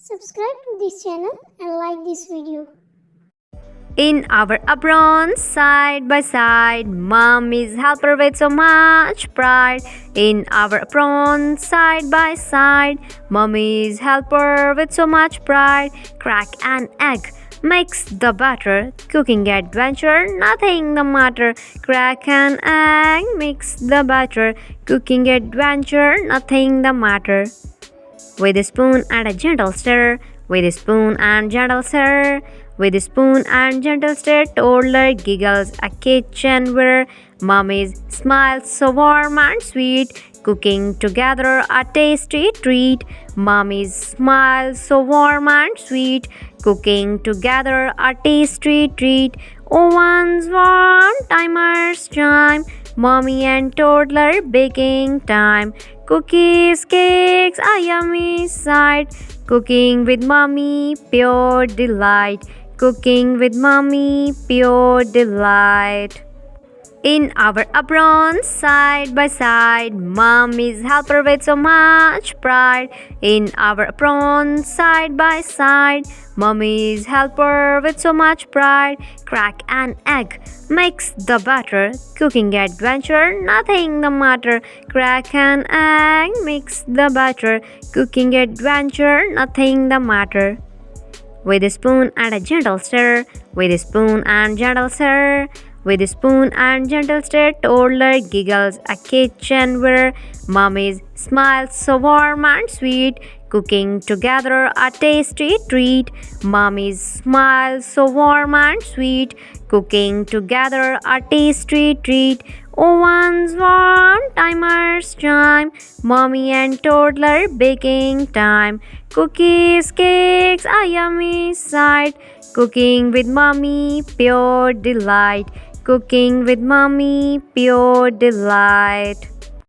Subscribe to this channel and like this video. In our aprons, side by side, Mommy's helper with so much pride. In our aprons, side by side, Mommy's helper with so much pride. Crack an egg, mix the batter, cooking adventure, nothing the matter. Crack an egg, mix the batter, cooking adventure, nothing the matter. With a spoon and a gentle stir, with a spoon and gentle stir, with a spoon and gentle stir, toddler giggles, a kitchen where Mommy's smiles so warm and sweet, cooking together a tasty treat. Mommy's smiles so warm and sweet, cooking together a tasty treat. Oh, once one timer's chime, Mommy and toddler baking time. Cookies, cakes, a yummy sight. Cooking with Mommy, pure delight. Cooking with Mommy, pure delight. In our aprons, side by side, Mommy's helper with so much pride. In our aprons, side by side, Mommy's helper with so much pride. Crack an egg, mix the batter, cooking adventure, nothing the matter. Crack an egg, mix the batter, cooking adventure, nothing the matter. With a spoon and a gentle stir, with a spoon and gentle stir, with a spoon and gentle stir, toddler giggles, a kitchen where Mommy's smiles so warm and sweet, cooking together a tasty treat. Mommy's smiles so warm and sweet, cooking together a tasty treat. Oh, once one timer's chime, Mommy and toddler baking time. Cookies, cakes, a yummy sight. Cooking with Mommy, pure delight. Cooking with Mommy, pure delight.